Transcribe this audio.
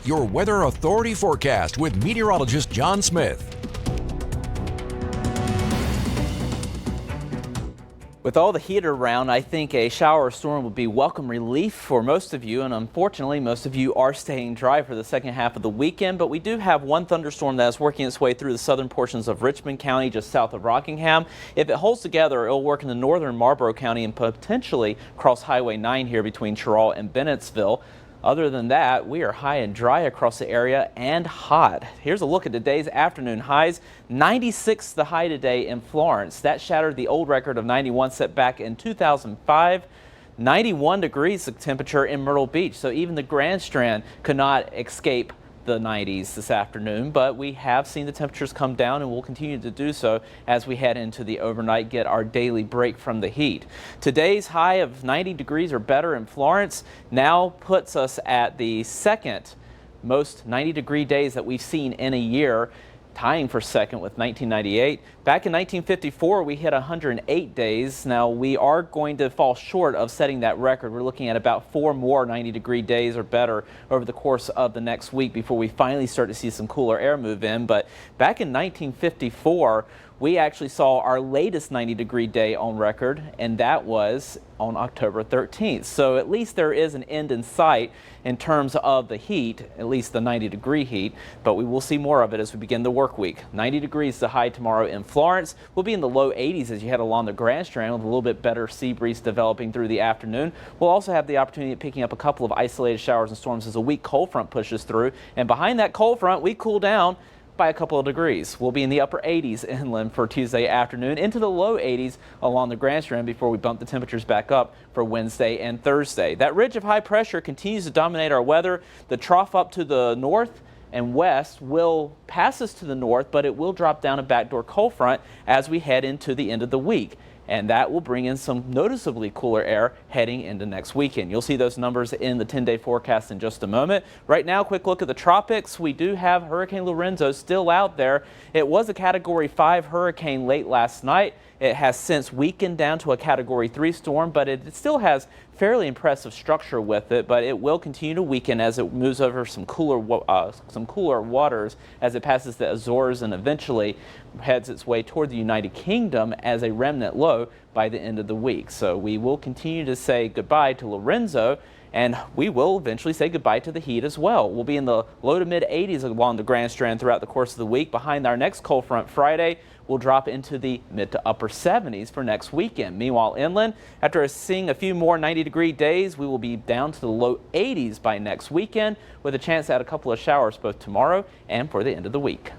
your Weather Authority forecast with meteorologist John Smith. With all the heat around, I think a shower or storm would be welcome relief for most of you, and unfortunately most of you are staying dry for the second half of the weekend. But we do have one thunderstorm that is working its way through the southern portions of Richmond County just south of Rockingham. If it holds together, it'll work in the northern Marlboro County and potentially cross Highway 9 here between Cheraw and Bennettsville. Other than that, we are high and dry across the area and hot. Here's a look at today's afternoon highs. 96 the high today in Florence. That shattered the old record of 91 set back in 2005. 91 degrees the temperature in Myrtle Beach. So even the Grand Strand could not escape the 90s this afternoon, but we have seen the temperatures come down and will continue to do so as we head into the overnight, get our daily break from the heat. Today's high of 90 degrees or better in Florence now puts us at the second most 90-degree days that we've seen in a year, tying for second with 1998. Back in 1954, we hit 108 days. Now, we are going to fall short of setting that record. We're looking at about 4 more 90-degree days or better over the course of the next week before we finally start to see some cooler air move in. But back in 1954, we actually saw our latest 90-degree day on record, and that was on October 13th. So at least there is an end in sight in terms of the heat, at least the 90-degree heat, but we will see more of it as we begin the work week. 90 degrees the high tomorrow in Florence. We'll be in the low 80s as you head along the Grand Strand with a little bit better sea breeze developing through the afternoon. We'll also have the opportunity of picking up a couple of isolated showers and storms as a weak cold front pushes through, and behind that cold front we cool down by a couple of degrees. We'll be in the upper 80s inland for Tuesday afternoon, into the low 80s along the Grand Strand before we bump the temperatures back up for Wednesday and Thursday. That ridge of high pressure continues to dominate our weather. The trough up to the north and west will pass us to the north, but it will drop down a backdoor cold front as we head into the end of the week. And that will bring in some noticeably cooler air heading into next weekend. You'll see those numbers in the 10-day forecast in just a moment. Right now, quick look at the tropics. We do have Hurricane Lorenzo still out there. It was a Category 5 hurricane late last night. It has since weakened down to a Category 3 storm, but it still has fairly impressive structure with it, but it will continue to weaken as it moves over some cooler waters as it passes the Azores and eventually heads its way toward the United Kingdom as a remnant low by the end of the week. So we will continue to say goodbye to Lorenzo, and we will eventually say goodbye to the heat as well. We'll be in the low to mid 80s along the Grand Strand throughout the course of the week. Behind our next cold front Friday, we'll drop into the mid to upper 70s for next weekend. Meanwhile, inland, after seeing a few more 90-degree days, we will be down to the low 80s by next weekend with a chance at a couple of showers both tomorrow and for the end of the week.